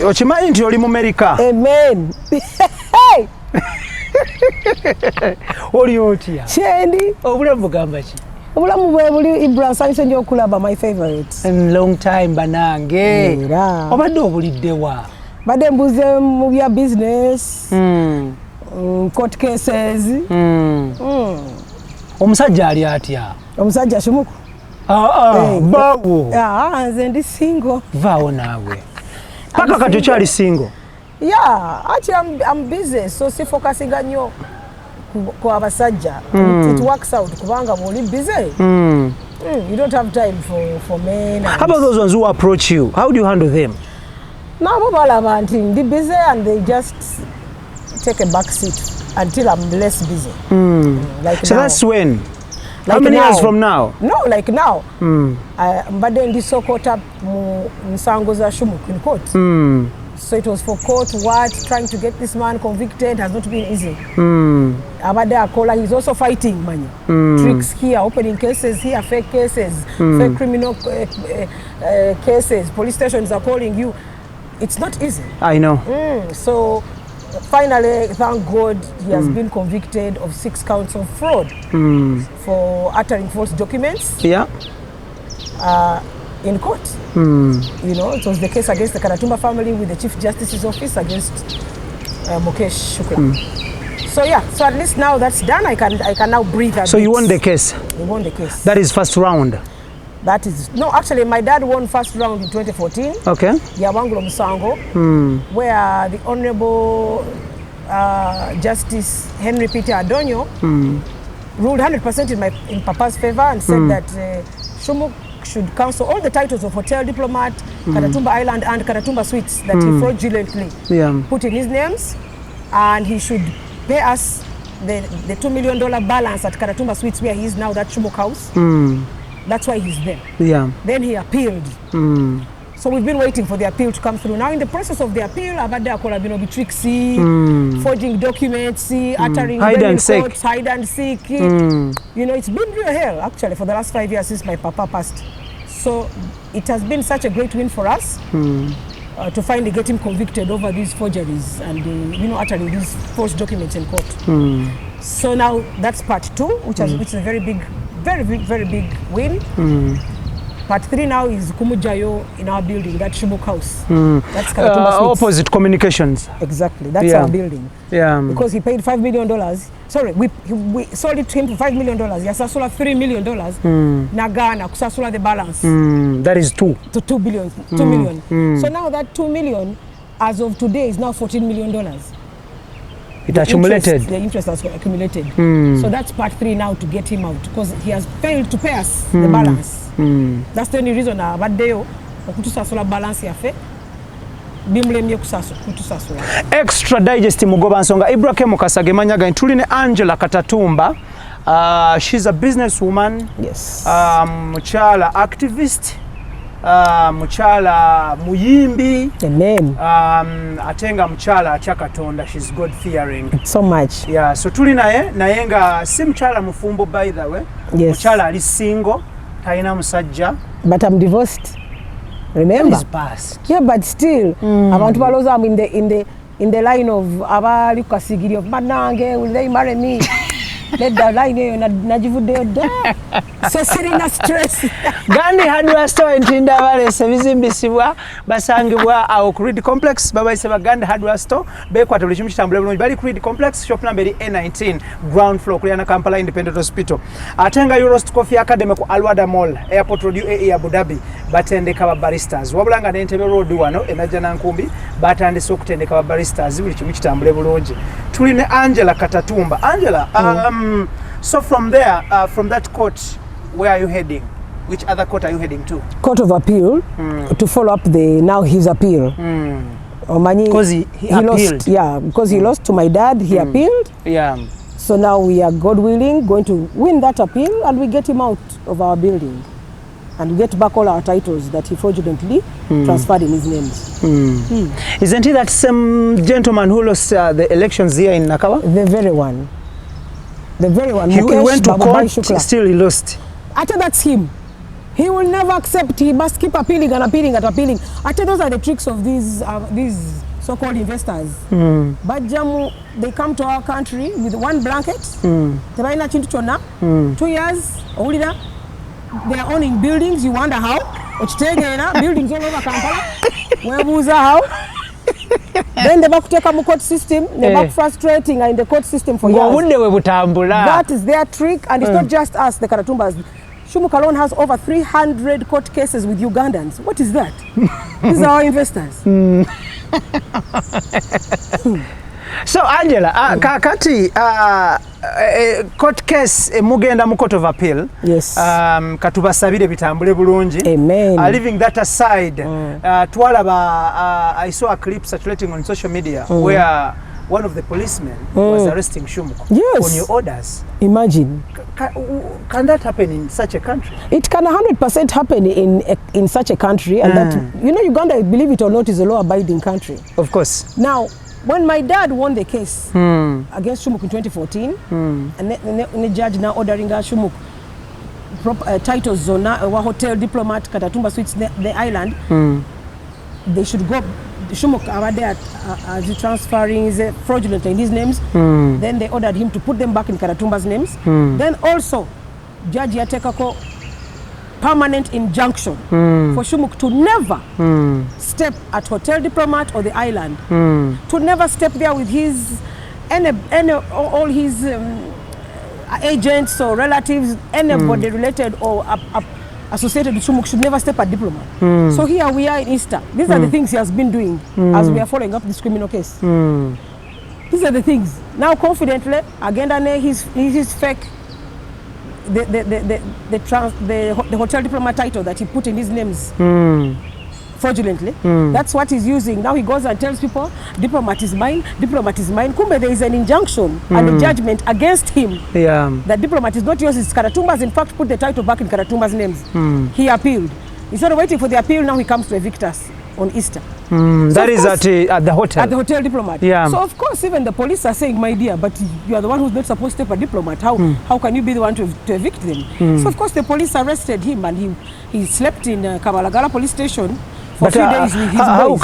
Ochimanyi nti oli mu America. Amen. Hey. Oli otya? Chendi. Obulamu gamba ki? Obulamu bwe buli Ibrahim Sancho njo kulaba my favorite. In long time banange. Era. Obadde obuliddewa. Badde mbuze mu bya business. Court cases. Omusajja ali atya? Omusajja shumuku. Bawo. Nze ndi single. Vaawo naawe. Paka kati okyali single? Yeah, actually I'm busy, so si focusing nnyo ku abasajja. It works out kubanga bw'oli busy. You don't have time for men. How about those ones who approach you? How do you handle them? Nabo balaba nti ndi busy and they just take a back seat until I'm less busy. Like so now. That's when? Like how many now. years from now? No, like now. Mbadde ndi so caught up mu nsango za Shumuku in court. So it was for court trying to get this man convicted has not been easy. Abade Akola, he's also fighting money. Tricks here, opening cases here, fake cases, fake criminal cases. Police stations are calling you. It's not easy. I know. So finally, thank God, he has been convicted of 6 counts of fraud for uttering false documents. Yeah. In court. You know, it was the case against the Katatumba family with the Chief Justice's office against Mukesh Shukla. So yeah, so at least now that's done. I can now breathe. So you won the case? We won the case. That is first round? That is, no, actually my dad won first round in 2014. Okay. Yawangulo Musango, where the Honorable Justice Henry Peter Adonyo ruled 100% in Papa's favor and said that Shumuk should cancel all the titles of hotel diplomat, Katatumba Island and Katatumba Suites that he fraudulently put in his names, and he should pay us the $2 million balance at Katatumba Suites where he is now, that Shumuk house. That's why he's there. Yeah. Then he appealed. So we've been waiting for the appeal to come through. Now in the process of the appeal, Abade Akola been tricksy, forging documents, uttering hide and seek. You know, it's been real hell actually for the last 5 years since my papa passed. So it has been such a great win for us to finally get him convicted over these forgeries and you know, uttering these false documents in court. So now that's part 2, which is a very big win. Part 3 now is Kumujayo in our building, that Shumuk house. That's opposite communications. Exactly, that's our building. Yeah. Because he paid $5 million. Sorry, we sold it to him for $5 million. Yasasula $3 million. Nagana kusasula the balance. That is 2. To 2 billion, 2 million. So now that 2 million, as of today, is now $14 million. It accumulated. The interest has accumulated. So that's part 3 now to get him out because he has failed to pay us the balance. That's the only reason abaddeyo okutusasula balance yafe bimulemye kutusasula. Extra digest mugoba nsonga Ibrahim Kasage manyaga ntuli ne Angela Katatumba. She's a businesswoman. Yes. Muchala activist. Muchala muyimbi. Amen. Atenga muchala achakatonda. She's God fearing. So much. Yeah, so tuli naye nga si muchala mufumbo by the way. Yes. Muchala ali single. Taina musajja. But I'm divorced. Remember? That is past. Yeah, but still, abantu baloza I'm in the line of abali kasigiri of manange, will they marry me? Let the line najivude da. So serina stress. Gandhi hardware store intinda vale sebizimbisibwa basangibwa au Creed Complex baba iseba Gandhi hardware store bekwa tulichimu chitambule bulungi bali Creed Complex shop number A19 ground floor kuliana Kampala Independent Hospital. Atenga Eurost Coffee Academy ku Alwada Mall Airport Road UAE Abu Dhabi batendeka ba baristas wabulanga ne Entebbe Road wano enajja Nkumbi batandise okutendeka ba baristas buli chimu chitambule bulungi. Tuli ne Angela Katatumba. Angela, so from there, from that court, where are you heading? Which other court are you heading to? Court of Appeal, to follow up his appeal. Because he lost. Yeah, because he lost to my dad, he appealed. Yeah. So now we are, God willing, going to win that appeal and we get him out of our building. And we get back all our titles that he fraudulently transferred in his names. Isn't he that same gentleman who lost the elections here in Nakawa? The very one. The very one. He went to court, still he lost. After that's him. He will never accept. He must keep appealing and appealing and appealing. I tell those are the tricks of these so-called investors. But they come to our country with one blanket. 2 years, they are owning buildings. You wonder how? Buildings all over Kampala. How? Then they back take a court system. They back frustrating in the court system for years. That is their trick, and it's not just us, the Katatumbas. Shumuk alone has over 300 court cases with Ugandans. What is that? These are our investors. So Angela, kakati court case mugenda mu court of appeal. Yes. Katubasabire bitambule bulungi. Amen. Leaving that aside, I saw a clip circulating on social media where one of the policemen was arresting Shumuk on your orders. Imagine. Can that happen in such a country? It can 100% happen in such a country, and that, you know, Uganda, believe it or not, is a law-abiding country. Of course. Now, when my dad won the case against Shumuk in 2014, and the judge now ordering Shumuk titles zona hotel diplomat Katatumba Suites the island, they should go. Shumuk over there as transferring is fraudulent in his names. Then they ordered him to put them back in Katatumba's names. Then also, Judge Yatekako permanent injunction for Shumuk to never step at Hotel Diplomat or the island, to never step there with his all his agents or relatives, anybody related or associated with Shumuk should never step at Diplomat. So here we are in Easter. These are the things he has been doing as we are following up this criminal case. These are the things. Now confidently, again, his fake the Hotel Diplomat title that he put in his names fraudulently. That's what he's using. Now he goes and tells people, Diplomat is mine, Diplomat is mine. Kumbe, there is an injunction and a judgment against him. That Diplomat is not yours, it's Katatumba's. In fact, put the title back in Katatumba's names. He appealed. Instead of waiting for the appeal, now he comes to evict us on Easter. So that is at the hotel. At the Hotel Diplomat. So of course, even the police are saying, my dear, but you are the one who's not supposed to step a Diplomat. How can you be the one to evict them? So of course, the police arrested him, and he slept in Kabalagala police station for 3 days with his boys.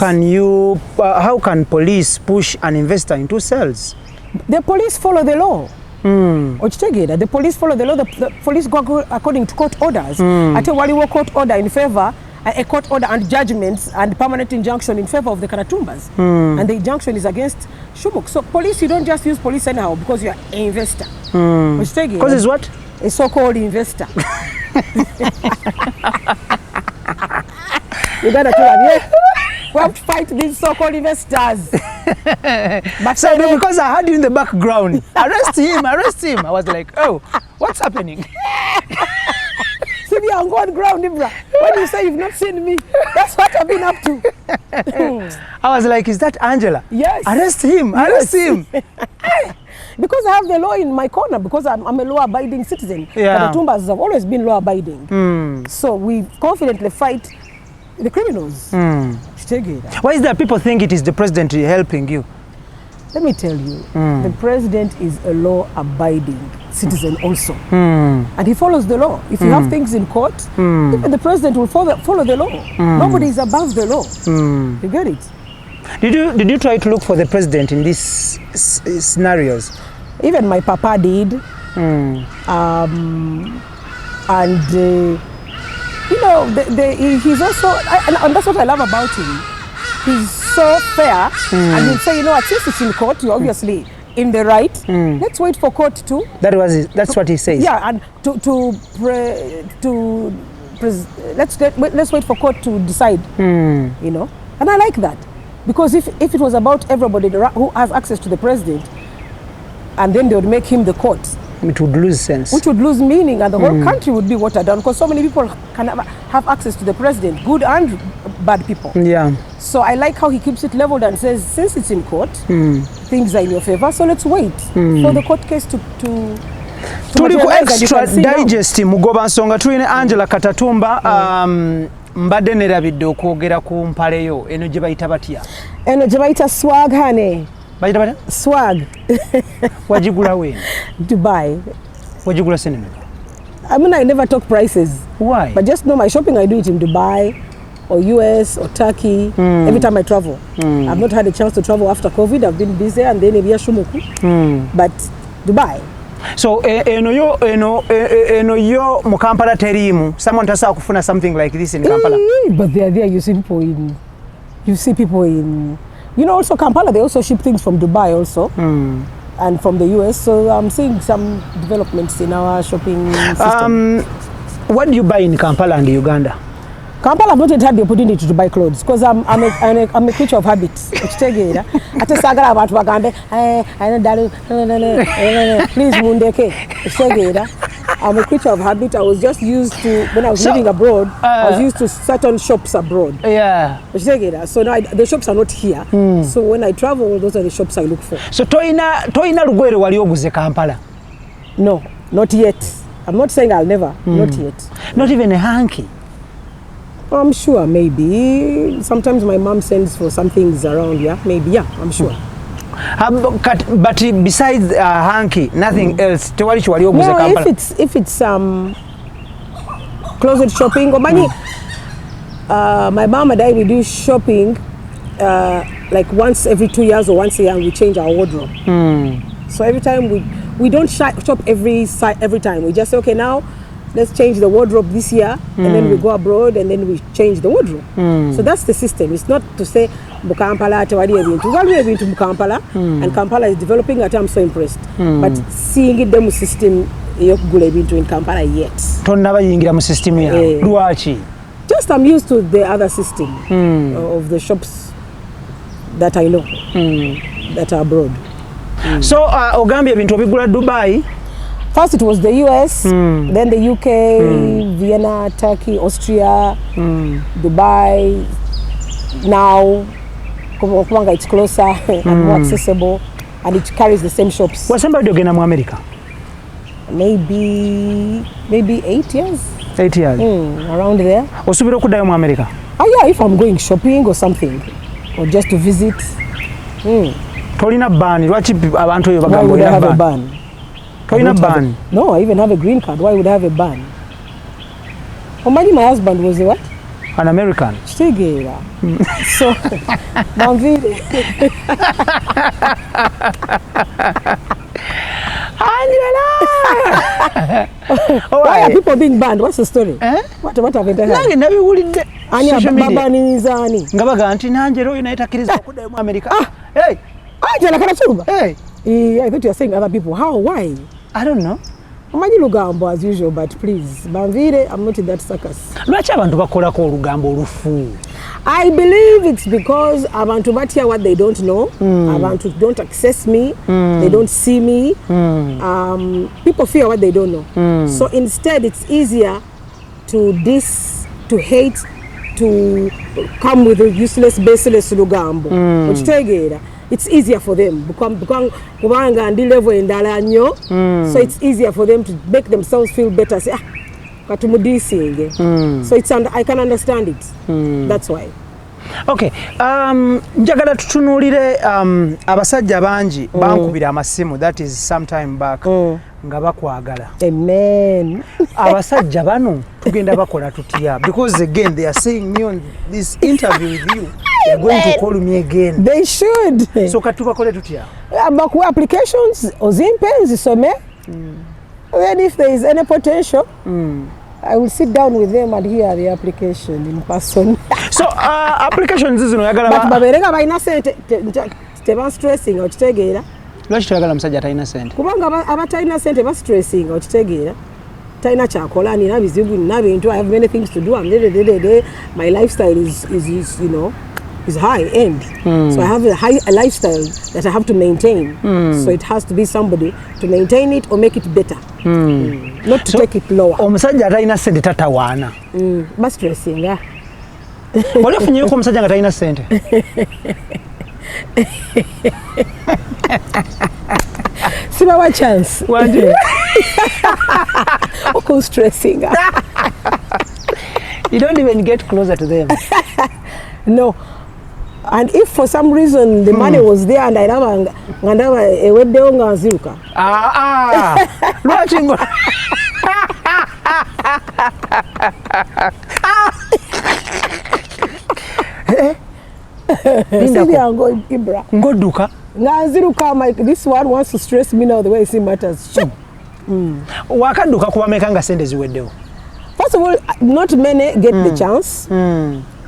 How can police push an investor into cells? The police follow the law. The police follow the law. The police go according to court orders. I tell you, court order in favor, a court order and judgments and permanent injunction in favor of the Katatumbas. And the injunction is against Shumuk. So police, you don't just use police anyhow because you are an investor. Because it's what? A so-called investor. You gotta tell them, we have to fight these so-called investors. But so because I heard you in the background, arrest him. I was like, oh, what's happening? See me on God ground, Ibra. When you say you've not seen me, that's what I've been up to. I was like, is that Angela? Yes. Arrest him. Arrest him. Because I have the law in my corner, because I'm a law-abiding citizen. Katatumbas have always been law-abiding. So we confidently fight the criminals. Why is that people think it is the president helping you? Let me tell you, the president is a law-abiding citizen also. And he follows the law. If you have things in court, even the president will follow the law. Nobody is above the law. You get it? Did you try to look for the president in these scenarios? Even my papa did. You know, he's also, and that's what I love about him. He's so fair, and he'll say, you know what, since it's in court, you're obviously in the right. Let's wait for court to. That's what he says. Yeah, and let's wait for court to decide. You know, and I like that, because if it was about everybody who has access to the president, and then they would make him the court, it would lose sense. Which would lose meaning, and the whole country would be watered down, because so many people can have access to the president, good and bad people. So I like how he keeps it leveled and says, since it's in court, things are in your favor, so let's wait for the court case to tuli ku extra digest mugoba nsonga tulina Angela Katatumba. Mbadde nerabidde okwogera ku mpaleyo eno gye bayita batya? Eno gye bayita swag hane. Bayita batya? Swag. Wagigula we? Dubai. Wagigula sinema? I mean, I never talk prices. Why? But just know my shopping, I do it in Dubai or US or Turkey every time I travel. I've not had a chance to travel after COVID. I've been busy and then maybe but Dubai. So eno yo mu Kampala terimu. Someone tasa kufuna something like this in Kampala. But they are there. You see people in also Kampala, they also ship things from Dubai also. And from the US, so I'm seeing some developments in our shopping system. What do you buy in Kampala and Uganda? Kampala, I've not yet had the opportunity to buy clothes because I'm a creature of habits. Please, I'm a creature of habit. I was just used to, when I was living abroad, I was used to certain shops abroad. Yeah. So now the shops are not here. So when I travel, those are the shops I look for. So toina lugwere wali oguze Kampala? No, not yet. I'm not saying I'll never. Not yet. Not even a hanky? I'm sure, maybe. Sometimes my mom sends for some things around, maybe, I'm sure. But besides hanky, nothing else. No, if it's closet shopping or money, my mom and I, we do shopping like once every 2 years or once a year, and we change our wardrobe. So every time we don't shop every time. We just say, okay, now let's change the wardrobe this year, and then we go abroad and then we change the wardrobe. So that's the system. It's not to say Kampala Kampala and Kampala is developing. I'm so impressed. But seeing it demo system in Kampala yet. Just I'm used to the other system of the shops that I know that are abroad. So Ogambia bintu obigula Dubai. First it was the US, then the UK, Vienna, Turkey, Austria, Dubai. Now, it's closer and more accessible, and it carries the same shops. Was somebody again in America? Maybe 8 years. 8 years. Around there. Osubira kudayo mu America? Yeah, if I'm going shopping or something, or just to visit. Tolina ban. Lwaki abantu yo bagamba olina ban? Why would I have a ban? No, I even have a green card. Why would I have a ban? My husband was a what? An American. So, Angela! Why are people being banned? What's the story? What have they done? Hey! Angela Karatumba! Hey! I thought you were saying other people. How? Why? I don't know. Lugambo as usual, but please, Banvire, I'm not in that circus. I believe it's because Abantu hear what they don't know. Abantu don't access me. They don't see me. People fear what they don't know. So instead, it's easier to diss, to hate, to come with a useless, baseless Lugambo. It's easier for them. So it's easier for them to make themselves feel better. Say, so I can understand it. That's why. Okay. Njagala tutunulire abasajja bangi bankubira amasimu, that is some time back, nga bakwagala. Amen. Abasajja bano tugenda bakola tutya, because again they are saying me on this interview with you, they are going to call me again. They should. So katubakole tutya? Baku applications ozimpe nzisome. Then if there is any potential, I will sit down with them and hear the application in person. So applications zino yagala but babereka baina sente teba stressing okitegeera. Lwaki toyagala musajja talina sente? Kubanga abatalina sente ba stressing okitegeera. Talina kyakola nina bizibu nina bintu. I have many things to do. My lifestyle is you know, is high end. So I have a lifestyle that I have to maintain. So it has to be somebody to maintain it or make it better. Not to take it lower. Omusajja atalina sente tatawaana. Ba stressing. Wali ofunyeyo ko omusajja nga talina sente? Sibawa chance. Wanje. Oko stressing. You don't even get closer to them. No. And if for some reason the money was there and I never eweddewo nga nziruka. Lwaki ngo Ngoduka. This one wants to stress me now the way it matters. Wakaduka kuba mekanga sente ziweddewo. First of all, not many get the chance.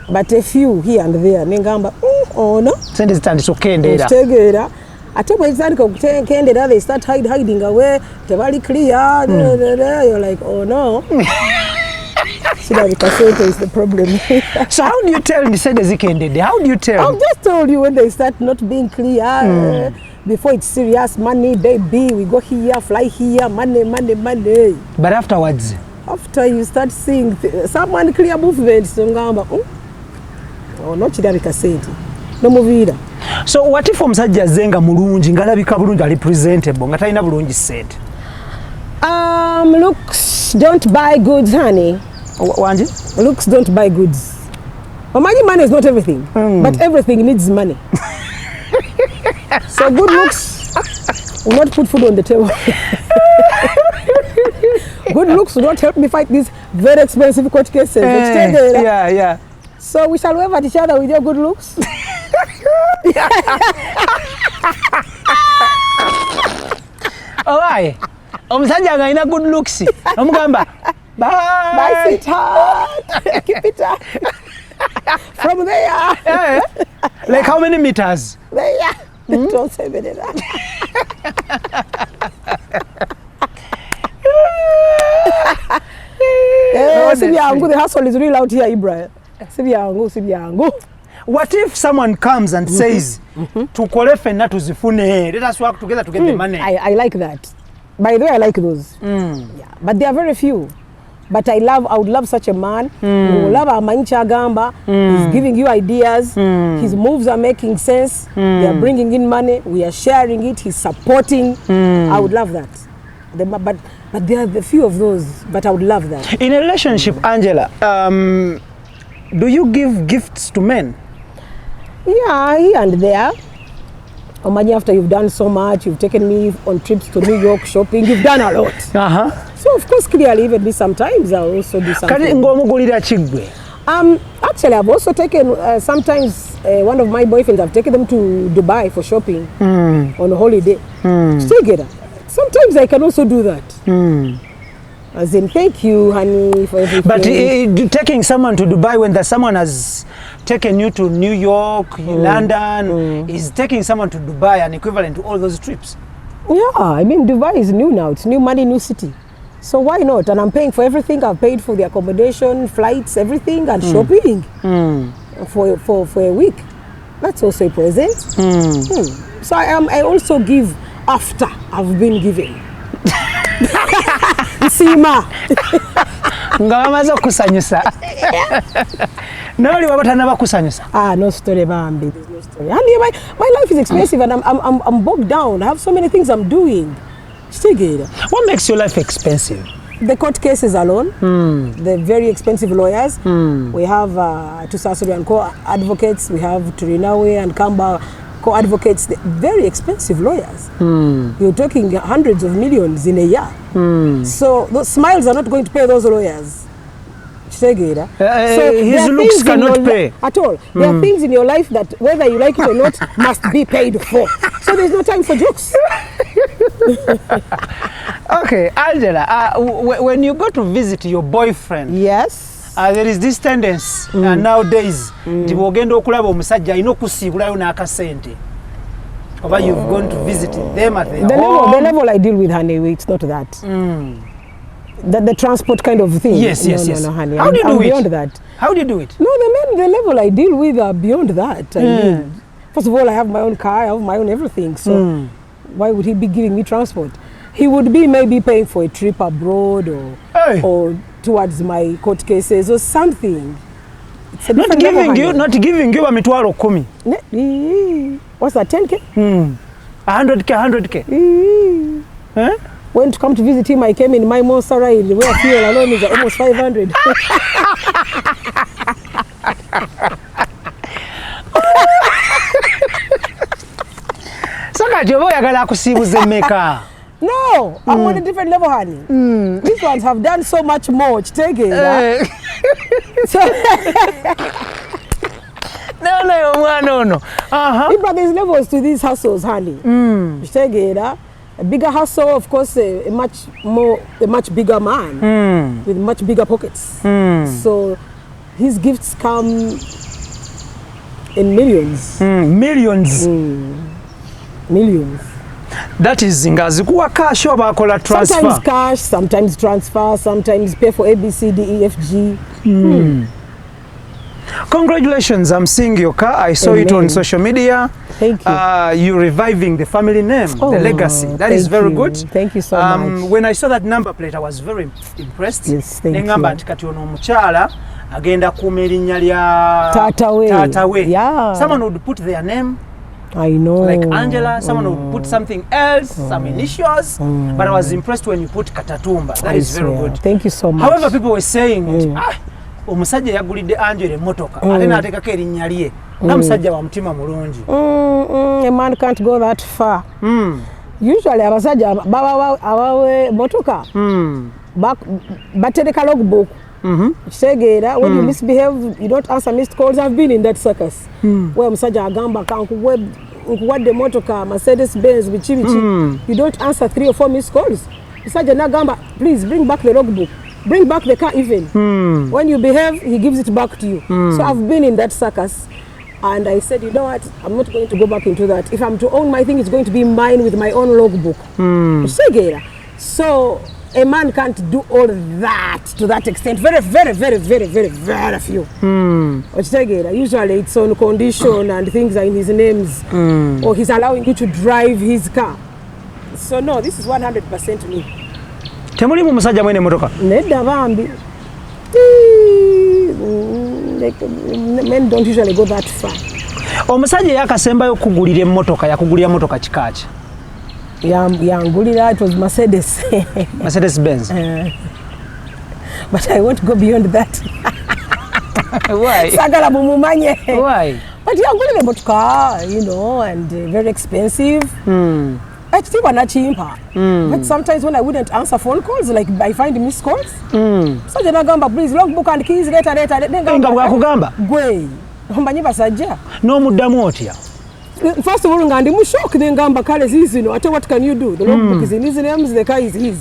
But a few here and there. Nengamba, oh no. Sente zitandise okukendeera. Tegeera. Ate bwe zitandika okukendeera, they start hiding away. Tebali clear. You're like, oh no. So that is the problem. So how do you tell the sente zikendede? How do you tell? I've just told you when they start not being clear. Before it's serious, money, baby, we go here, fly here, money. But afterwards? After you start seeing someone clear movement, so ngamba, oh, not chidabika sente. No movida. So what if omusajja zenga mulungi ngalabika bulungi ali presentable nga talina bulungi sente? Looks don't buy goods, honey. Wanje? Looks don't buy goods. Money is not everything, but everything needs money. So good looks will not put food on the table. Good looks will not help me fight these very expensive court cases. Yeah. So we shall wave at each other with your good looks. Alright. Omusajja nga alina good looks. Omugamba. Bye. Bye, sweetheart. Keep it up. From there. Yeah. Like how many meters? There. Don't say that. The hustle is real out here, Ibrahim. Sibyangu. What if someone comes and says, tukole fenna tuzifune, let us work together to get the money? I like that. By the way, I like those. Yeah. But there are very few. But I would love such a man who love amanyicha agamba. He's giving you ideas. His moves are making sense. They are bringing in money. We are sharing it. He's supporting. I would love that. But there are the few of those. But I would love that. In a relationship, Angela, do you give gifts to men? Yeah, here and there. Imagine after you've done so much, you've taken me on trips to New York shopping, you've done a lot. So of course, clearly, even me sometimes I'll also do something. Actually, I've also taken, sometimes one of my boyfriends, I've taken them to Dubai for shopping on a holiday. Together. Sometimes I can also do that. As in, thank you, honey, for everything. But taking someone to Dubai when someone has taken you to New York, London, is taking someone to Dubai an equivalent to all those trips? Yeah, I mean, Dubai is new now. It's new money, new city. So why not? And I'm paying for everything. I've paid for the accommodation, flights, everything, and shopping for a week. That's also a present. So I also give after I've been giving. Sima. Ngamazo kusanyusa. Noli wabatana bakusanyusa. No story bambi. There's no story. And my life is expensive and I'm bogged down. I have so many things I'm doing. What makes your life expensive? The court cases alone, the very expensive lawyers. We have Tusasuri and co-advocates. We have Turinawe and Kamba co-advocates. Very expensive lawyers. You're talking hundreds of millions in a year. So those smiles are not going to pay those lawyers. So his looks cannot pay. At all. There are things in your life that whether you like it or not must be paid for. So there's no time for jokes. Okay, Angela, when you go to visit your boyfriend, yes, there is this tendency nowadays nti bwogenda okulaba omusajja alina okusiibulayo n'akasente. Oba you've gone to visit them at their home. The level I deal with, honey, it's not that. The transport kind of thing. Yes. No, honey. How do you do it? Beyond that. How do you do it? No, the level I deal with are beyond that. I mean, first of all, I have my own car, I have my own everything. So why would he be giving me transport? He would be maybe paying for a trip abroad or towards my court cases or something. It's a not giving you a mitwalo 10. What's that, 10K? 100K. When to come to visit him, I came in my Monsarai where fuel alone is almost 500. So kati oba oyagala akusiibuza emmeka? No, I'm on a different level, honey. These ones have done so much more. Take it. So, no. But there's levels to these hustles, honey. Take it. A bigger hustle, of course, a much bigger man with much bigger pockets. So his gifts come in millions. Millions. That is ngazikuwa cash or bakola transfer. Sometimes cash, sometimes transfer, sometimes pay for A, B, C, D, E, F, G. Congratulations, I'm seeing your car. I saw it on social media. Thank you. You're reviving the family name, the legacy. That is very good. Thank you so much. When I saw that number plate, I was very impressed. Yes, thank you. Nengamba kati ono mukyala agenda kumerinnya lya Tatawe. Yeah. Someone would put their name. I know. Like Angela, someone would put something else, some initials, but I was impressed when you put Katatumba. That is very good. Thank you so much. However, people were saying, omusajja yagulidde Angela emmotoka ate n'ateekako erinnya lye nga musajja wa mutima mulungi. A man can't go that far. Usually abasajja abawe emmotoka batereka logbook. Kitegeera when you misbehave, you don't answer missed calls. I've been in that circus where omusajja agamba nkuwadde emmotoka Mercedes Benz bichi. You don't answer 3 or 4 missed calls. Omusajja n'agamba please bring back the logbook. Bring back the car even. When you behave, he gives it back to you. So I've been in that circus. And I said, you know what, I'm not going to go back into that. If I'm to own my thing, it's going to be mine with my own logbook. So a man can't do all that to that extent. Very few. Usually it's on condition and things are in his names. Or he's allowing you to drive his car. So no, this is 100% me. Temuli mu musajja mwene motoka. Nedda bambi. Men don't usually go that far. Omusajja yakasembayo okugulira emmotoka, yakugulira motoka kikaaki? Yangulira, it was Mercedes. Mercedes Benz. But I won't go beyond that. Why? Sagala mumumanye. Why? But yangulira motoka, you know, and very expensive. But sometimes when I wouldn't answer phone calls, like I find missed calls. So then I gamba, please logbook and keys later. Gwe. No muddamu otya. First of all, ngandi mu shock then gamba kale zizi no. What can you do? The logbook is in his names, the car is his.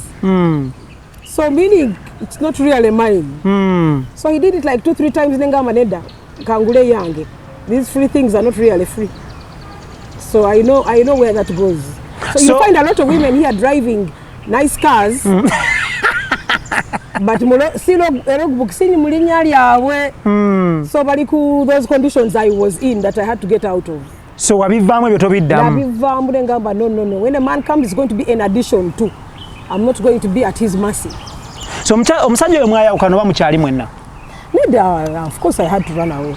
So meaning it's not really mine. So he did it like 2-3 times then gamba neda. Kangule yange. These free things are not really free. So I know where that goes. So you find a lot of women here driving nice cars, but still logbook sini mulinya lyawe. So baliku those conditions I was in that I had to get out of. So wabivaamu ebyo tobiddamu. Wabivaamu ngamba no. When a man comes, it's going to be an addition too. I'm not going to be at his mercy. So omusajja oyo mwayawukana oba mukyali mwenna? Of course I had to run away.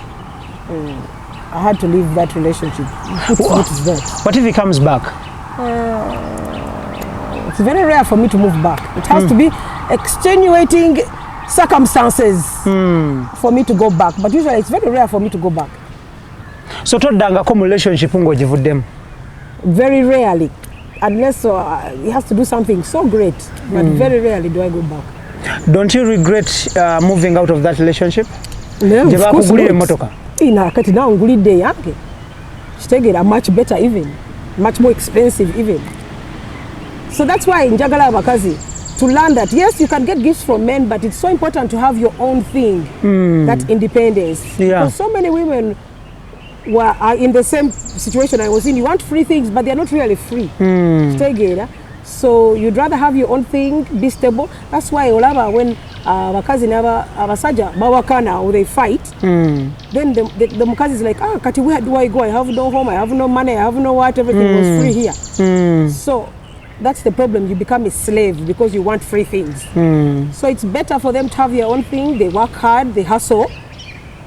I had to leave that relationship. What is that? What if he comes back? It's very rare for me to move back. It has to be extenuating circumstances for me to go back. But usually it's very rare for me to go back. So toddangako mu relationship ng'ogivuddemu? Very rarely. Unless he has to do something so great. But very rarely do I go back. Don't you regret moving out of that relationship? No, of course not. Kati now ngulidde yange. Kitegeera much better even. Much more expensive even. So that's why njagala abakazi to learn that yes, you can get gifts from men, but it's so important to have your own thing. That independence. Because so many women are in the same situation I was in. You want free things, but they're not really free. So you'd rather have your own thing, be stable. That's why olaba when abakazi abasajja bawakana or they fight, then the mukazi is like, kati where do I go? I have no home, I have no money, I have no what, everything was free here. So that's the problem. You become a slave because you want free things. So it's better for them to have their own thing. They work hard, they hustle.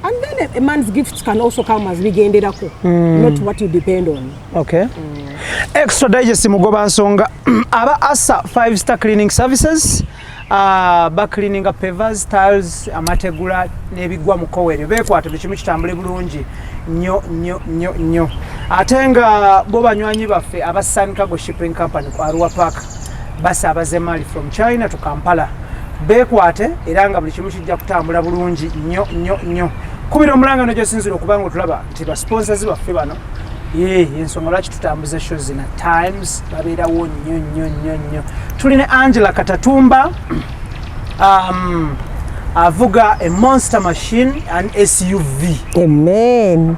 And then a man's gifts can also come as bigenderako, not what you depend on. Okay. Extra digest mugoba nsonga aba asa 5-star cleaning services. Back cleaning up pavers, tiles, amategula nebigwa mukowere bekwata bikimu kitambule bulungi nnyo atenga bo banywanyi baffe aba Sun Cargo Shipping Company ku Arua Park basaabaze maali from China to Kampala. Beekwate era nga buli kimu kijja kutambula bulungi nnyo. Kubira omulanga gy'osinzira okuba nga otulaba nti basponsors baffe bano ensonga lwaki tutambuza show zina times babeerawo nnyo. Tulina Angela Katatumba avuga a monster machine and SUV. Amen.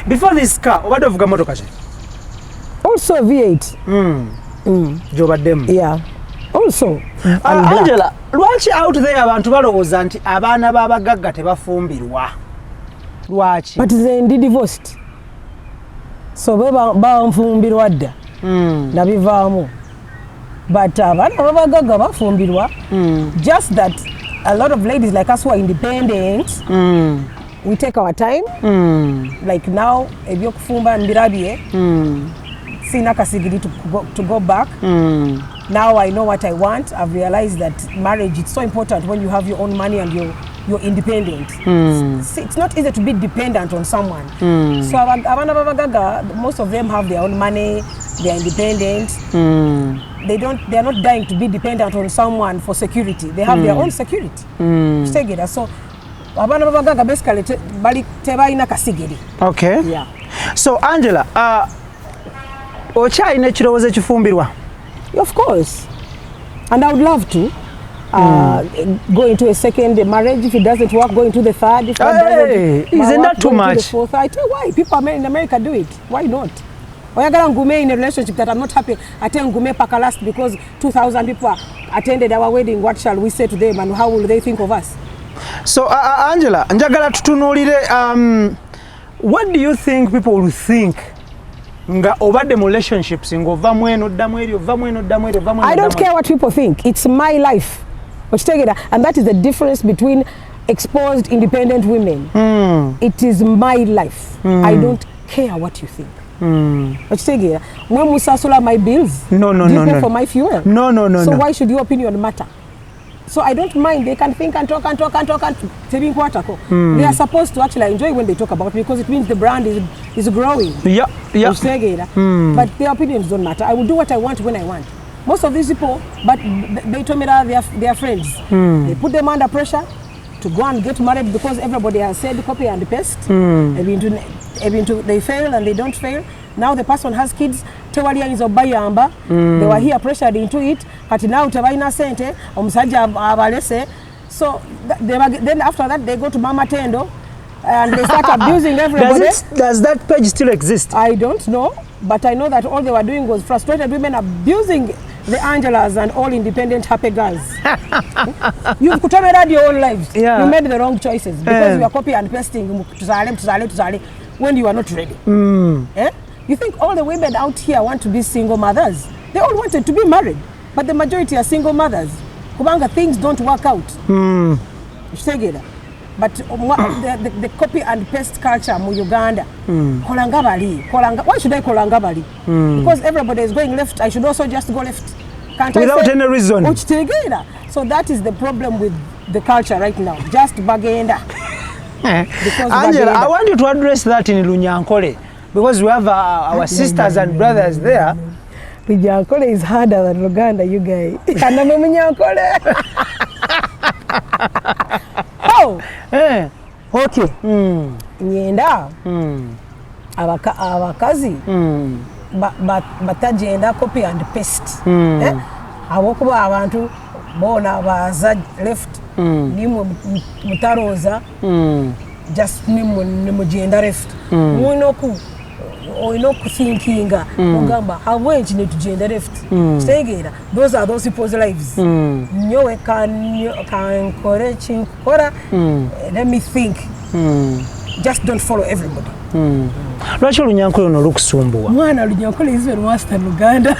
Before this car, obadde ovuga motoka ki? Also V8. Gy'obaddemu? Yeah. Also. Angela, lwaki out there abantu balowooza nti abaana b'abagagga tebafumbirwa? Lwaki? But they ndi divorced. So banfumbirwa dda. Nabivaamu. But abaana b'abagagga bafumbirwa. Just that a lot of ladies like us who are independent, we take our time. Like now, ebyokufumba mbirabye. Sina kasigiri to go back. Now I know what I want. I've realized that marriage is so important when you have your own money and you're independent. It's not easy to be dependent on someone. So abana babagaga, most of them have their own money. They are independent. They are not dying to be dependent on someone for security. They have their own security. So abana babagaga basically tebalina kasigiri. Okay. Yeah. So Angela, okyalina ekirowoozo ekifumbirwa? Of course. And I would love to go into a second marriage. If it doesn't work, go into the third. If isn't that too much? The fourth. I tell you why. People in America do it. Why not? Oyagala ngume in a relationship that I'm not happy. I tell ngume paka last because 2,000 people attended our wedding. What shall we say to them and how will they think of us? So Angela, njagala tutunuulire, what do you think people will think? Nga obadde mu relationships ng'ova mweno oddamu eri ova mweno oddamu eri ova mweno. I don't care what people think. It's my life. And that is the difference between exposed independent women. It is my life. I don't care what you think. When musasula my bills, no, pay for my fuel. No. So why should your opinion matter? So I don't mind. They can think and talk. They are supposed to actually enjoy when they talk about me because it means the brand is growing. Yeah. But their opinions don't matter. I will do what I want when I want. Most of these people, but they told me that they are friends. They put them under pressure to go and get married because everybody has said copy and paste. They fail and they don't fail. Now the person has kids. They were here pressured into it. But now so then after that they go to Mama Tendo and they start abusing everybody. Does that page still exist? I don't know, but I know that all they were doing was frustrated women abusing the Angelas and all independent happy girls. You've contaminated your own lives. Yeah. You made the wrong choices because you are copy and pasting when you are not ready. You think all the women out here want to be single mothers? They all wanted to be married, but the majority are single mothers. Kubanga things don't work out. But the copy and paste culture in Uganda, why should I kolangabali? Because everybody is going left, I should also just go left. Can't without any reason. So that is the problem with the culture right now. Just bagenda. Angela, I want you to address that in Lunyankole because we have our sisters and brothers there. Lunyankole is harder than Luganda, you guys. Oh, okay. Nyenda abakazi batajenda copy and paste. Awokuba abantu bona baza left nimu mutaroza just nimu genda left. Oyino kuthinkinga mugamba awenji ne tugenda left. Those are those people's lives. Nyowe can correction kora. Let me think. Just don't follow everybody. Lwaki Lunyankole ono lukusumbuwa? Mwana Lunyankole is very worse than Uganda.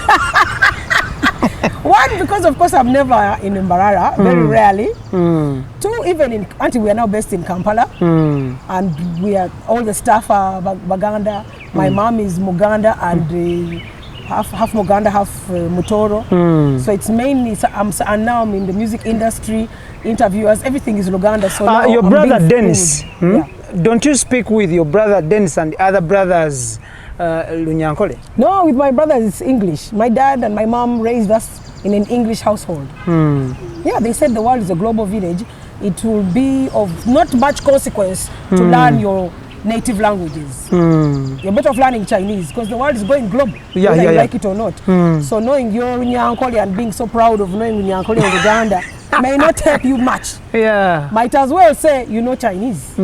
One, because of course I'm never in Mbarara, very rarely. Two, even until we are now based in Kampala, and we are all the staff are Baganda. My mom is Muganda and half Muganda, half Mutoro. So it's mainly and now I'm in the music industry, interviewers, everything is Luganda. So now your brother Dennis, don't you speak with your brother Dennis and the other brothers Lunyankole? No, with my brothers it's English. My dad and my mom raised us in an English household. Yeah, they said the world is a global village. It will be of not much consequence to learn your native languages. You're better off learning Chinese because the world is going global, whether you like it or not. So knowing your Nyankole and being so proud of knowing Nyankole in Uganda may not help you much. Might as well say you know Chinese.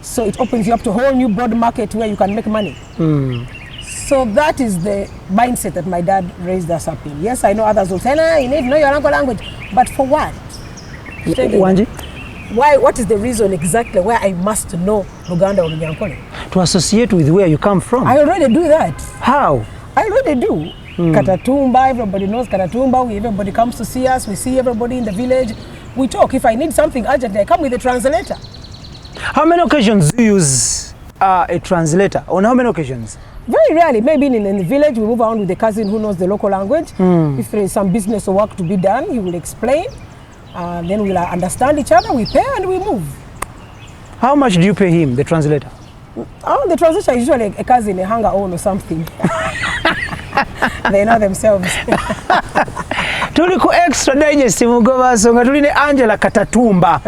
So it opens you up to a whole new broad market where you can make money. So that is the mindset that my dad raised us up in. Yes, I know others will say, nah, you need to know your local language. But for what? Why? What is the reason exactly why I must know Luganda or Nyankole? To associate with where you come from. I already do that. How? I already do. Katatumba, everybody knows Katatumba. Everybody comes to see us. We see everybody in the village. We talk. If I need something urgently, I come with a translator. How many occasions do you use a translator? On how many occasions? Very rarely. Maybe in the village, we move around with a cousin who knows the local language. If there is some business or work to be done, he will explain. Then we'll understand each other, we pay and we move. How much do you pay him, the translator? Oh, the translator is usually a cousin, a hanger on or something. They know themselves. Tuli ku extra digest mugoba songa tuli ne Angela Katatumba.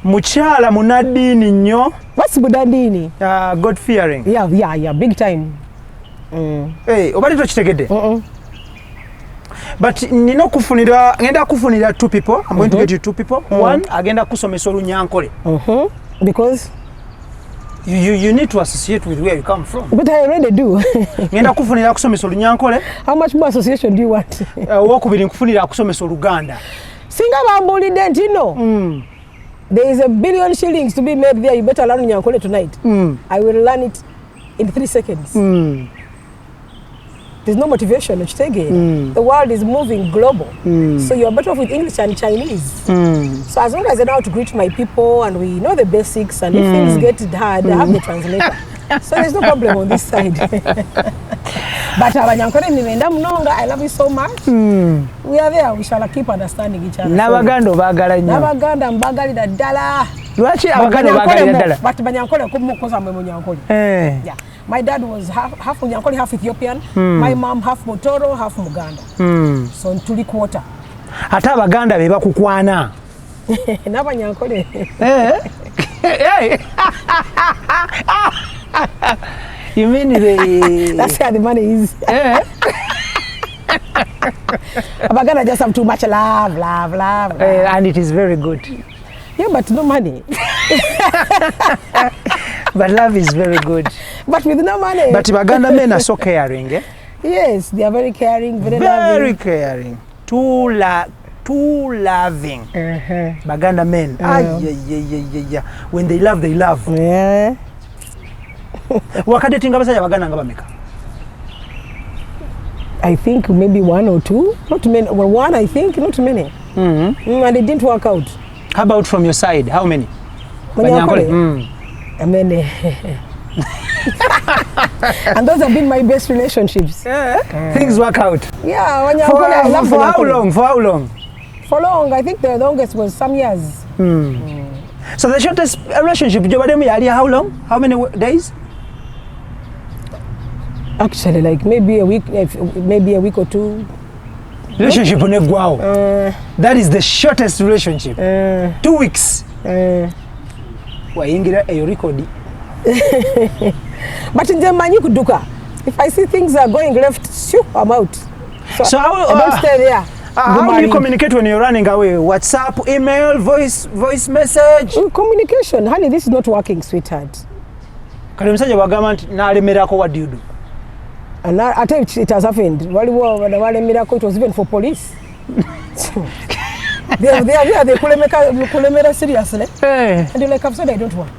Muchala munadini nnyo. What's budadini? God fearing. Yeah, big time. Hey, obali tokitegedde? But ngenda kufunira two people. I'm going to get you two people. One, agenda kusomesa Olunyankole. Because you need to associate with where you come from. But I already do. Ngenda kufunira kusomesa Olunyankole. How much more association do you want? Wokubiri nkufunira kusomesa Oluganda. Singa bambulidde nti no. There is $1 billion shillings to be made there. You better learn Nyankole tonight. I will learn it in 3 seconds. There's no motivation. The world is moving global. So you're better off with English and Chinese. So as long as I know how to greet my people and we know the basics, and if things get hard, I have the translator. So there's no problem on this side. But I love you so much. We are there. We shall keep understanding each other. Nabaganda bagala nnyo. Nabaganda mbagalira ddala. Lwaki abaganda bagalira ddala? But Banyankole kumukoza mwe Munyankole. Yeah. My dad was half Munyankole, half Ethiopian. My mom half Motoro, half Muganda. So tuli quarter. Ate abaganda be bakukwana. N'Abanyankole. You mean that's how the money is. Abaganda just have too much love. And it is very good. Yeah, but no money. But love is very good. But with no money. But Baganda men are so caring, eh? Yes, they are very caring, very loving. Very caring. Too loving. Baganda men. Yeah. When they love, they love. Yeah. Wakati basajja Baganda nga bameka? I think maybe 1 or 2. Not many. Well, 1 I think, not many. And it didn't work out. How about from your side? How many? Many. Many. And those have been my best relationships. Things work out. Yeah. For how long? For long. I think the longest was some years. So the shortest relationship, how long? How many days? Actually, like maybe a week or 2. Relationship that is the shortest relationship. 2 weeks. Waingira a record. But in the if I see things are going left, I'm out. So how, I don't stay there. How do you communicate when you're running away? WhatsApp, email, voice message? Communication. Honey, this is not working, sweetheart. What do you do? And I tell you, it has happened. It was even for police. They could make seriously. And they're like, I'm sorry, I don't want.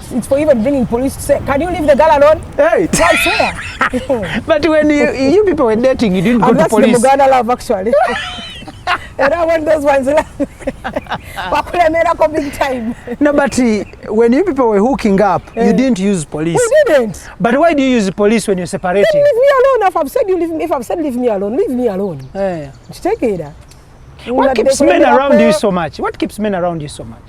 It's for even bringing police to say, can you leave the girl alone? Hey. I swear. But when you people were dating, you didn't go to police. That's the Muganda love, actually. And I want those ones. Big time. No, but when you people were hooking up, you didn't use police. We didn't. But why do you use the police when you're separating? Then leave me alone. If I've said leave me alone, leave me alone. Take it. What keeps men around you so much? What keeps men around you so much?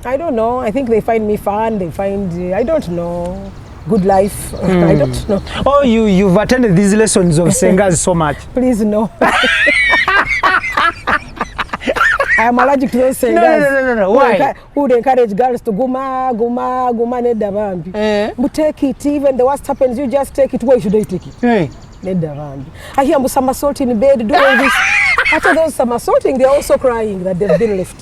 I don't know. I think they find me fun. They find, I don't know. good life. I don't know. Oh, you've attended these lessons of Sengas so much. Please no. I am allergic to those Sengas. No. Why? Who would encourage girls to guma nedda bambi. But take it, even the worst happens, you just take it. Why should I take it? Nedda bambi. I hear somersault in bed, do all this. After those somersaulting, they're also crying that they've been left.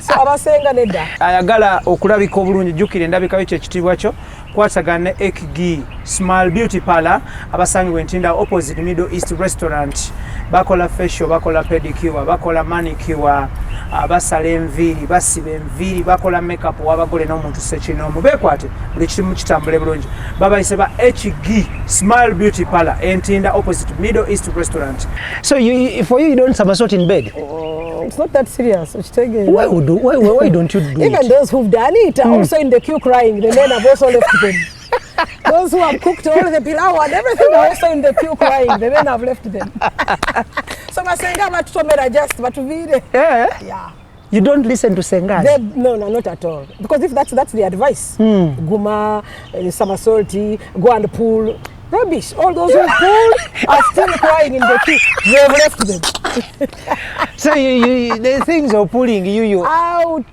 So abasenga nedda. Ayagala okulabika obulungi jjukira endabika y'ekyo ekitiibwa kyo kwasagana ne Ekigi Small Beauty Parlor abasangibwa Ntinda opposite Middle East Restaurant. Bakola facial, bakola pedicure, bakola manicure, basala enviiri, basiba enviiri, bakola makeup w'abagole n'omuntu ssekinomu. Beekwate buli kimu kitambule bulungi. Babayise ba Ekigi Small Beauty Parlor Ntinda opposite Middle East Restaurant. So for you don't somersault in bed? It's not that serious. Why don't you do it? Even those who've done it are also in the queue crying. The men have also left them. Those who have cooked all the pilau and everything are also in the queue crying. The men have left them. So Masenga batutomera just batuvire. Yeah. You don't listen to Sengas? No, not at all. Because if that's the advice, guma, somersaulty, go and pull. Rubbish. All those who pull are still crying in the queue. They have left them. So the things are pulling you out.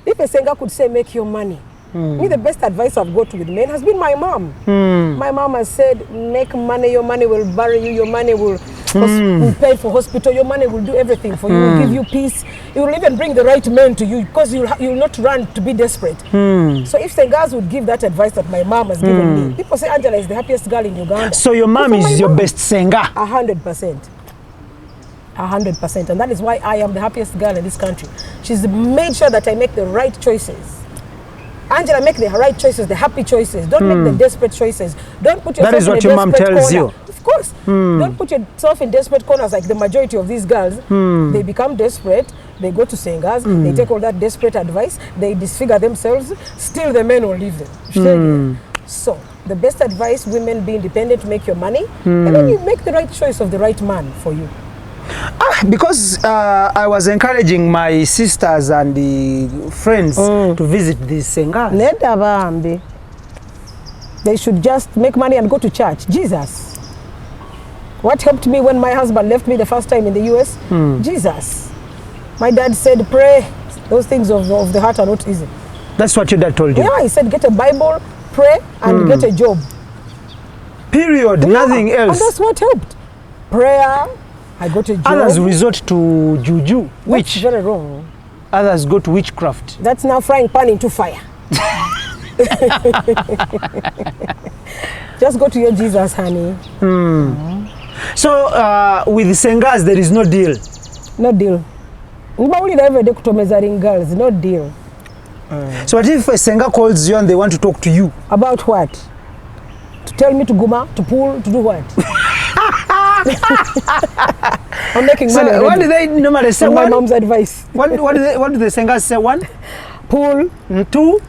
If a Senga could say make your money, me the best advice I've got with men has been my mom. My mom has said make money, your money will bury you, your money will pay for hospital, your money will do everything for you, will give you peace. It will even bring the right men to you because you'll not run to be desperate. So if Sengas would give that advice that my mom has given me, people say Angela is the happiest girl in Uganda. So your mom is your best Senga? 100%. 100%. And that is why I am the happiest girl in this country. She's made sure that I make the right choices. Angela, make the right choices, the happy choices. Don't make the desperate choices. Don't put yourself in a desperate corner. That is what your mom tells you. Of course. Don't put yourself in desperate corners like the majority of these girls. They become desperate. They go to Sengas. They take all that desperate advice. They disfigure themselves. Still, the men will leave them. So, the best advice, women, be independent, make your money. And then you make the right choice of the right man for you. Because I was encouraging my sisters and the friends to visit these Sengas. Nedda bambi. They should just make money and go to church. Jesus. What helped me when my husband left me the first time in the US? Jesus. My dad said, pray. Those things of the heart are not easy. That's what your dad told you? Yeah, he said, get a Bible, pray, and get a job. Period. Nothing else. And that's what helped. Prayer. I got a job. Others resort to juju. That's very wrong. Others go to witchcraft. That's now frying pan into fire. Just go to your Jesus, honey. So with Sengas, there is no deal? No deal. Girls, no deal. So what if a Senga calls you and they want to talk to you? About what? To tell me to guma, to pull, to do what? I'm making money. So what do they normally say? My mom's advice. What do the Sengas say? 1, pull, 2,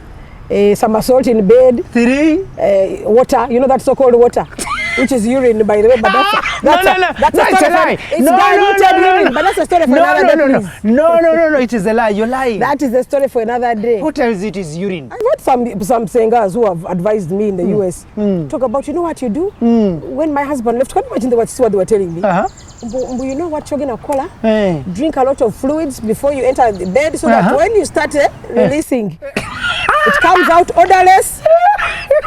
somersault in bed, 3, water. You know that so-called water, which is urine, by the way. But that's a lie. It's diluted urine. But that's a story for another day. No. It is a lie. You're lying. That is the story for another day. Who tells it is urine? I've got some Sengas who have advised me in the US. Talk about, you know what you do? When my husband left, can you imagine what they were telling me? You know what you're going to call her? Drink a lot of fluids before you enter the bed so that when you start releasing, it comes out odorless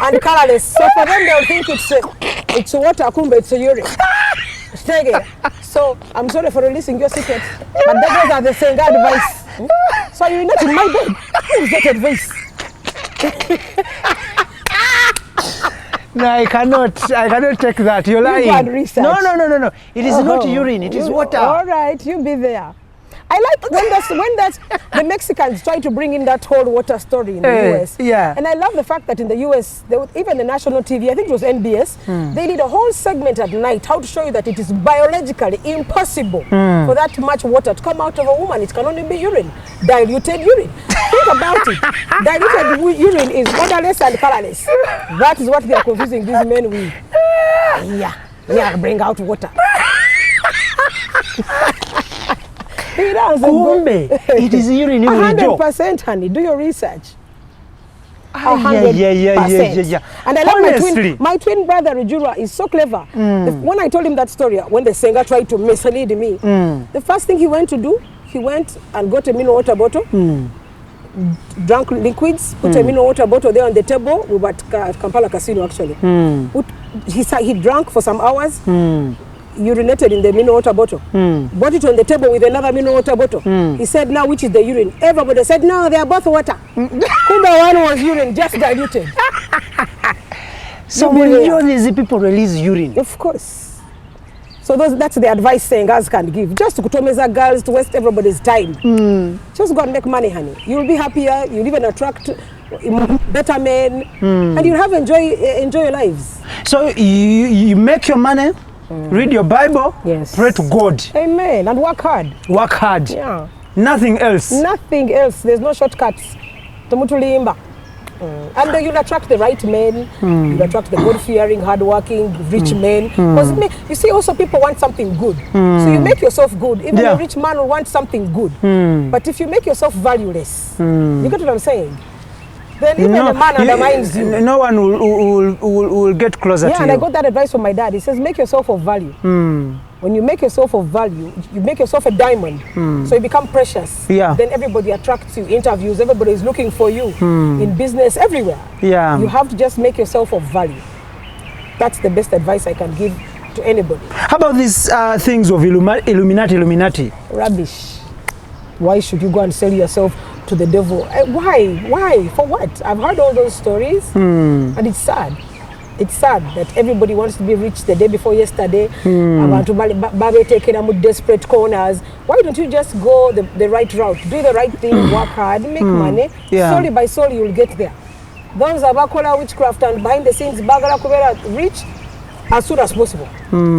and colorless. So for them, they'll think it's water, kumbe, it's a urine. So I'm sorry for releasing your secrets, but those are the Senga advice. So you're not in my bed. Who is that advice? No, I cannot take that. You're lying. No. It is not urine. It is water. All right, you be there. I like when that's the Mexicans try to bring in that whole water story in the US. Yeah. And I love the fact that in the US, even the national TV, I think it was NBS, they did a whole segment at night how to show you that it is biologically impossible for that much water to come out of a woman. It can only be urine, diluted urine. Think about it. Diluted urine is odorless and colorless. That is what they are confusing these men with. Yeah, bring out water. Kumbe, it is urine. 100%, honey. Do your research. 100%. And I love my twin brother Rujura is so clever. When I told him that story, when the singer tried to mislead me, the first thing he went to do, he went and got a mineral water bottle, drank liquids, put a mineral water bottle there on the table. We were at Kampala Casino actually. He drank for some hours. Urinated in the mineral water bottle, brought it on the table with another mineral water bottle. He said, now which is the urine? Everybody said, no, they are both water. Kumba one was urine, just diluted. So when these people release urine? Of course. So that's the advice singers can give. Just to kutomeza girls, to waste everybody's time. Just go and make money, honey. You'll be happier, you'll even attract better men, and you'll have enjoy your lives. So you make your money, read your Bible, pray to God. Amen. And work hard. Work hard. Yeah. Nothing else. Nothing else. There's no shortcuts. And you'll attract the right men, you'll attract the God-fearing, hard-working, rich men. Because you see, also people want something good. So you make yourself good. Even a rich man will want something good. But if you make yourself valueless, you get what I'm saying? Then even a man undermines you. No one will get closer to you. Yeah, and I got that advice from my dad. He says, make yourself of value. When you make yourself of value, you make yourself a diamond. So you become precious. Then everybody attracts you, interviews, everybody is looking for you in business, everywhere. You have to just make yourself of value. That's the best advice I can give to anybody. How about these things of Illuminati? Rubbish. Why should you go and sell yourself to the devil? Why? For what? I've heard all those stories, and it's sad. It's sad that everybody wants to be rich the day before yesterday. About to take desperate corners. Why don't you just go the right route? Do the right thing, work hard, make money. Slowly by slowly you'll get there. Those abakola witchcraft and behind the scenes bagala kubera rich as soon as possible.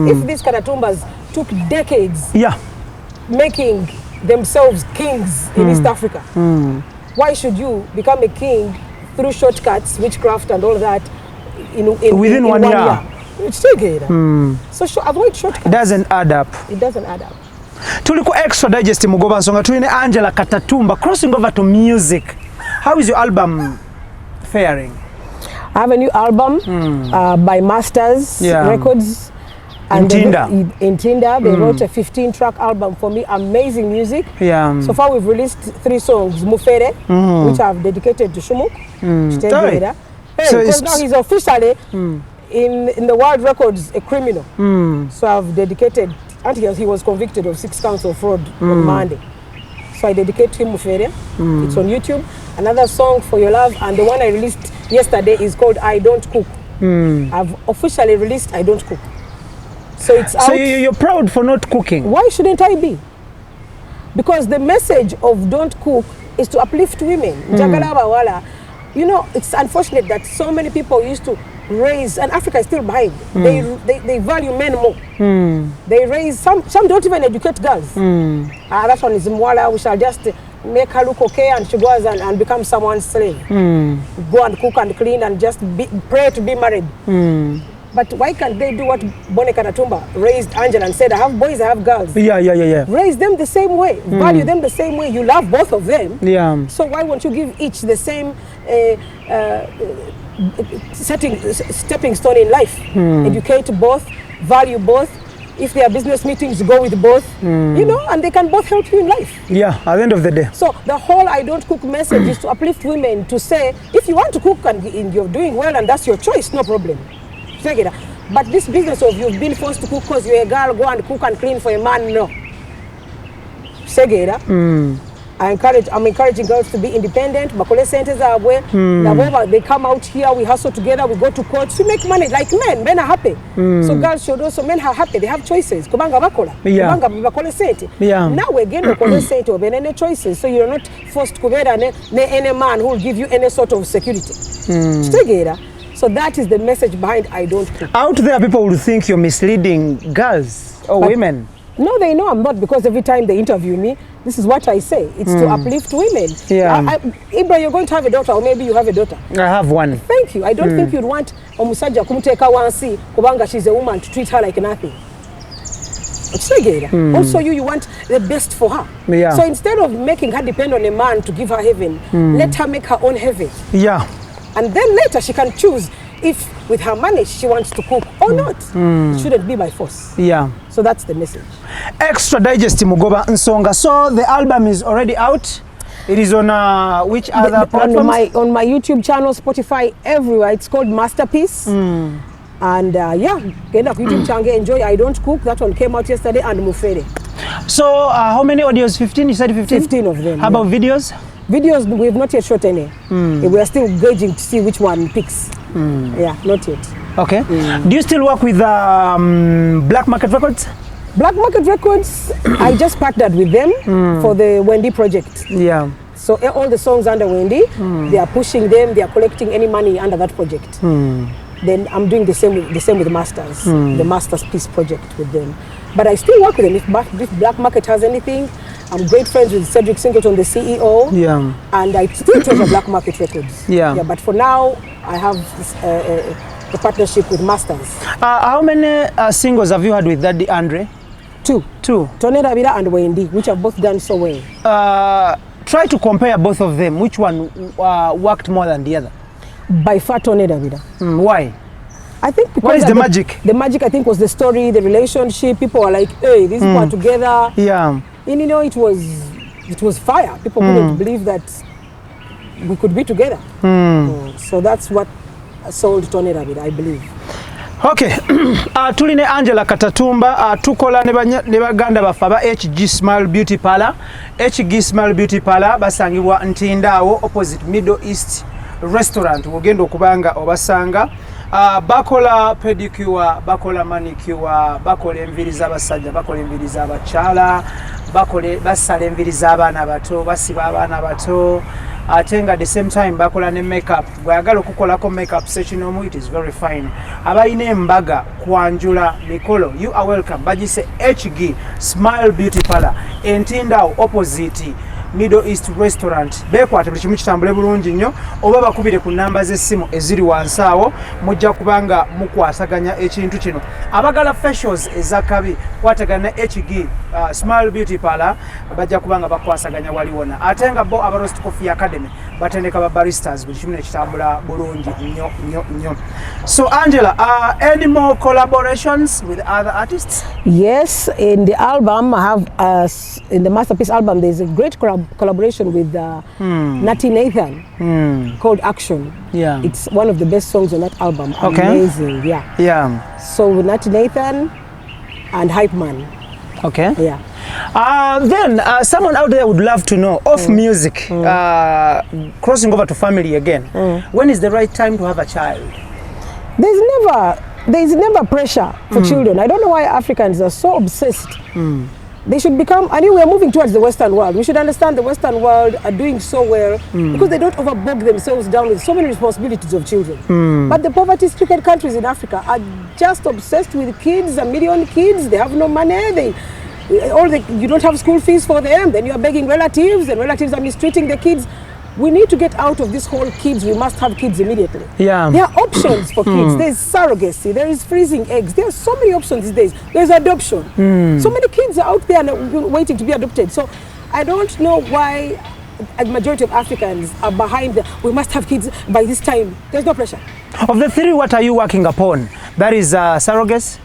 If these Katatumbas took decades making themselves kings in East Africa, why should you become a king through shortcuts, witchcraft and all that within one year? It's still so avoid shortcuts. It doesn't add up. It doesn't add up. Tuliko extra digest mugoba nsonga tuine Angela Katatumba. Crossing over to music, how is your album faring? I have a new album by Masters Records. And in Tinder, they wrote a 15-track album for me. Amazing music. So far, we've released 3 songs. Mufere, which I've dedicated to Shumuk. Because now he's officially in the world records a criminal. So I've dedicated, and he was convicted of 6 counts of fraud on Monday. So I dedicate to him Mufere. It's on YouTube. Another song, For Your Love, and the one I released yesterday is called I Don't Cook. I've officially released I Don't Cook. So it's out. So you're proud for not cooking? Why shouldn't I be? Because the message of don't cook is to uplift women. You know, it's unfortunate that so many people used to raise, and Africa is still behind. They value men more. They raise, some don't even educate girls. That one is Mwala, we shall just make her look okay and she goes and become someone's slave. Go and cook and clean and just pray to be married. But why can't they do what Bone Katatumba raised Angela and said, I have boys, I have girls. Raise them the same way, value them the same way. You love both of them. So why won't you give each the same stepping stone in life? Educate both, value both. If there are business meetings, go with both, you know, and they can both help you in life. At the end of the day. So the whole I don't cook message is to uplift women to say, if you want to cook and you're doing well and that's your choice, no problem. But this business of you've been forced to cook because you're a girl, go and cook and clean for a man, no. I'm encouraging girls to be independent. They come out here, we hustle together, we go to courts, we make money like men. Men are happy. So girls should also, men are happy, they have choices. Now again, we have choices, so you're not forced to go any man who will give you any sort of security. So that is the message behind I Don't Cook. Out there, people will think you're misleading girls or women. No, they know I'm not, because every time they interview me, this is what I say. It's to uplift women. Ibra, you're going to have a daughter, or maybe you have a daughter. I have one. Thank you. I don't think you'd want Omusaja kumteka wansi, kubanga she's a woman, to treat her like nothing. Also you want the best for her. So instead of making her depend on a man to give her heaven, let her make her own heaven. And then later she can choose if with her money she wants to cook or not. It shouldn't be by force. Yeah. So that's the message. Extra Digest Mugoba Nsonga. So the album is already out. It is on which other platforms? On my YouTube channel, Spotify, everywhere. It's called Masterpiece. And yeah, get up YouTube channel, enjoy. I Don't Cook. That one came out yesterday, and Mufere. So how many audios? 15? You said 15? 15 of them. How about videos? Videos, we have not yet shot any. We are still gauging to see which one picks. Yeah, not yet. Okay. Do you still work with Black Market Records? Black Market Records, I just partnered with them for the Wendy project. Yeah. So all the songs under Wendy, they are pushing them, they are collecting any money under that project. Then I'm doing the same with Masters, the Masters Peace project with them. But I still work with them. If Black Market has anything, I'm great friends with Cedric Singleton, the CEO. Yeah. And I still treasure Black Market Records. Yeah. But for now, I have a partnership with Masters. How many singles have you had with Daddy Andre? Two. Tone Rabira and Wendy, which have both done so well. Try to compare both of them. Which one worked more than the other? By far, Tone Rabira. Why? I think because what is the magic? The magic, I think, was the story, the relationship. People were like, hey, these people are together. Yeah. And you know, it was fire. People couldn't believe that we could be together. So that's what sold Tone Rabira, I believe. Okay. Tuline Angela Katatumba tukola ne baganda bafaba HG Smile Beauty Parlor. HG Smile Beauty Parlor basangibwa Ntindaawo opposite Middle East Restaurant. Wogenda okubanga obasanga. Bakola pedicure, bakola manicure, bakola enviri z'abasajja, bakola enviri z'abakyala, basala enviri z'abaana bato, basiba abaana bato. Atenga at the same time bakola ne makeup. Bwayagala okukolako makeup section omu, it is very fine. Abalina embaga kwanjula mikolo, you are welcome. Bagise HG Smile Beauty Parlor Ntindaawo opposite Middle East Restaurant. Bekwate buli kimu kitambule bulungi nnyo, oba bakubire ku namba z'essimu eziri wansi awo, mujja kubanga mukwasaganya ekintu kino. Abagala facials ezakabi kwatagana HG Smile Beauty Parlor bajja kubanga bakwasaganya waliwona. Ate nga bo aba Roast Coffee Academy batendeka ba baristas buli kimu kitambula bulungi nnyo. So Angela, any more collaborations with other artists? Yes, in the album I have in the Masterpiece album there's a great collaboration with Natty Nathan called Action. Yeah. It's one of the best songs on that album. Okay. Amazing, yeah. Yeah. So with Natty Nathan and Hype Man. Okay. Yeah. Then someone out there would love to know of music, crossing over to family again. When is the right time to have a child? There's never pressure for children. I don't know why Africans are so obsessed. They should become, and we are moving towards the Western world. We should understand the Western world are doing so well because they don't overbog themselves down with so many responsibilities of children. But the poverty-stricken countries in Africa are just obsessed with kids, 1 million kids. They have no money. You don't have school fees for them. Then you are begging relatives, and relatives are mistreating the kids. We need to get out of this whole kids, we must have kids immediately. Yeah. There are options for kids. There's surrogacy, there is freezing eggs. There are so many options these days. There's adoption. So many kids are out there waiting to be adopted. So I don't know why a majority of Africans are behind we must have kids by this time. There's no pressure. Of the three, what are you working upon? That is surrogacy,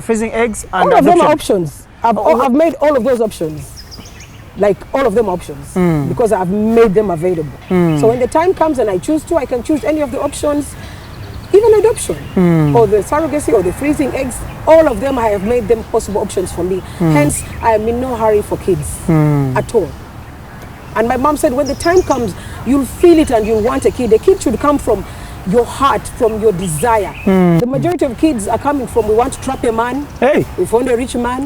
freezing eggs, and all of adoption. them are options. I've made all of those options. Like all of them options because I've made them available. So when the time comes and I choose to, I can choose any of the options, even adoption or the surrogacy or the freezing eggs. All of them, I have made them possible options for me. Hence, I am in no hurry for kids at all. And my mom said, when the time comes, you'll feel it and you'll want a kid. A kid should come from your heart, from your desire. The majority of kids are coming from, we want to trap a man, we found a rich man,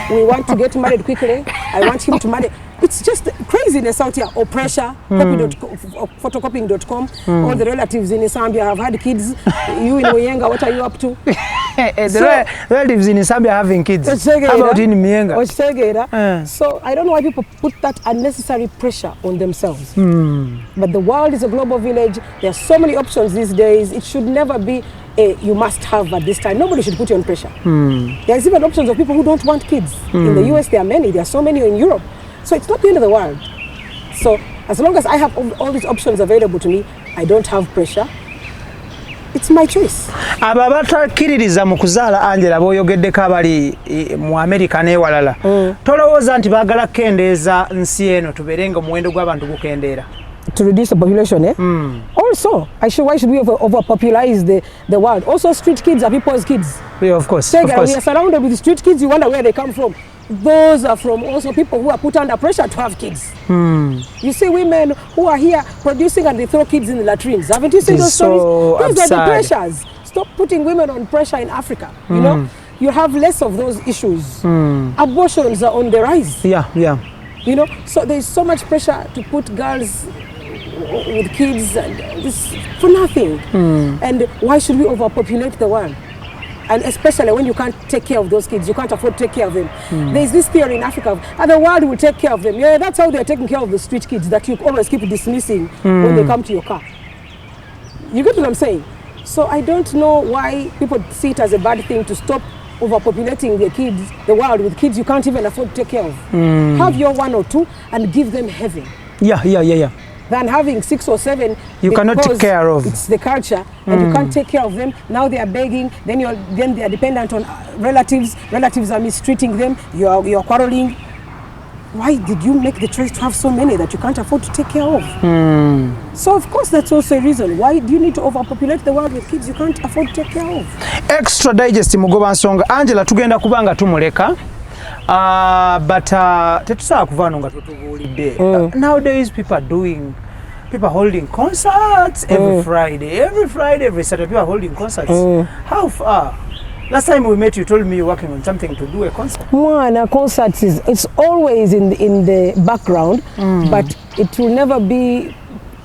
we want to get married quickly, I want him to marry. It's just craziness out here, or pressure, photocopying.com, all the relatives in Zambia have had kids, you in Muyenga, what are you up to? The relatives in Zambia having kids, how about in Muyenga? So I don't know why people put that unnecessary pressure on themselves. But the world is a global village, there are so many options these days, it should never be you must have at this time. Nobody should put you on pressure. There's even options of people who don't want kids. In the US there are many, there are so many in Europe. So it's not the end of the world. So as long as I have all these options available to me, I don't have pressure. It's my choice. Aba batakiririza mu kuzaala Angela boyogeddeko abali mu America n'ewalala. Tolowooza nti baagala kendeeza nsi eno tubeerenga omuwendo gw'abantu gukendeera. To reduce the population, eh? Also, why should we overpopularize the world? Also, street kids are people's kids. Yeah, of course. We are surrounded with street kids. You wonder where they come from. Those are from also people who are put under pressure to have kids. You see women who are here producing and they throw kids in the latrines. Haven't you seen those stories? Those are the pressures. Stop putting women on pressure in Africa. You know, you have less of those issues. Abortions are on the rise. Yeah. You know, so there's so much pressure to put girls with kids and this for nothing. And why should we overpopulate the world? And especially when you can't take care of those kids, you can't afford to take care of them. There's this theory in Africa, the world will take care of them. Yeah, that's how they're taking care of the street kids that you always keep dismissing when they come to your car. You get what I'm saying? So I don't know why people see it as a bad thing to stop overpopulating the world with kids you can't even afford to take care of. Have your 1 or 2 and give them heaven. Yeah. Than having 6 or 7 you cannot take care of. It's the culture and you can't take care of them. Now they are begging, then they are dependent on relatives. Relatives are mistreating them. You are quarreling. Why did you make the choice to have so many that you can't afford to take care of? So of course that's also a reason. Why do you need to overpopulate the world with kids you can't afford to take care of? Extra digest mugoba nsonga. Angela tugenda kubanga tumuleka. But tetusobola kuvaano nga tutubuulidde. Nowadays people are holding concerts every Friday, every Saturday people are holding concerts. How far? Last time we met you told me you're working on something to do a concert. Mwana, concerts it's always in the background, but it will never be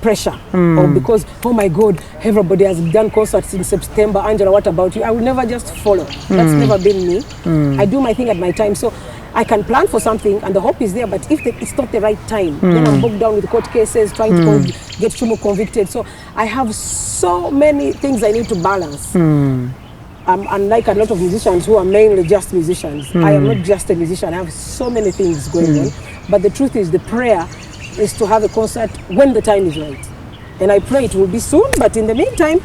pressure or because oh my God, everybody has done concerts in September. Angela, what about you? I will never just follow. That's never been me. I do my thing at my time. So I can plan for something and the hope is there, but if it's not the right time, then I'm bogged down with court cases trying to get Shumu convicted. So I have so many things I need to balance. Unlike a lot of musicians who are mainly just musicians, I am not just a musician. I have so many things going on. But the truth is, the prayer is to have a concert when the time is right. And I pray it will be soon, but in the meantime,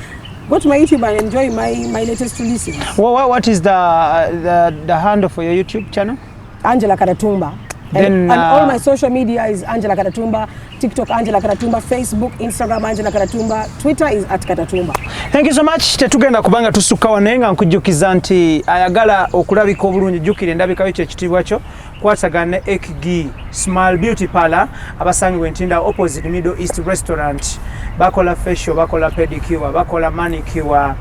go to my YouTube and enjoy my latest releases. What is the handle for your YouTube channel? Angela Katatumba. And all my social media is Angela Katatumba. TikTok Angela Katatumba, Facebook, Instagram Angela Katatumba, Twitter is @Katatumba. Thank you so much. Tetugenda kubanga tusuka wanenga nkujjukiza nti ayagala okulabika obulungi jjukire ndabika bicho ekitibwa kyo kwasagane Ekigi Small Beauty Parlor abasangibwa Ntinda opposite Middle East Restaurant. Bakola facial, bakola pedicure, bakola manicure,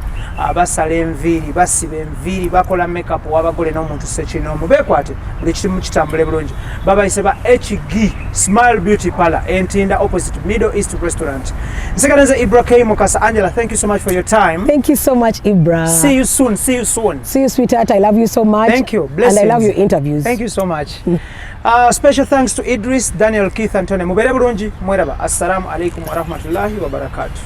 basala enviri, basiba enviri, bakola makeup wabagole n'omuntu sekinomu bekwate buli kimu kitambule bulungi. Babayise ba Ekigi Small Beauty Parlor Ntinda opposite Middle East Restaurant. Nsekaneze Ibra K Mukasa. Angela, thank you so much for your time. Thank you so much, Ibra. See you soon. See you soon. See you, sweetheart. I love you so much. Thank you. Blessings. And I love your interviews. Thank you so much. Special thanks to Idris, Daniel, Keith, Antone. Mubere bulungi, mweraba. Assalamu alaikum wa rahmatullahi wa barakatuh.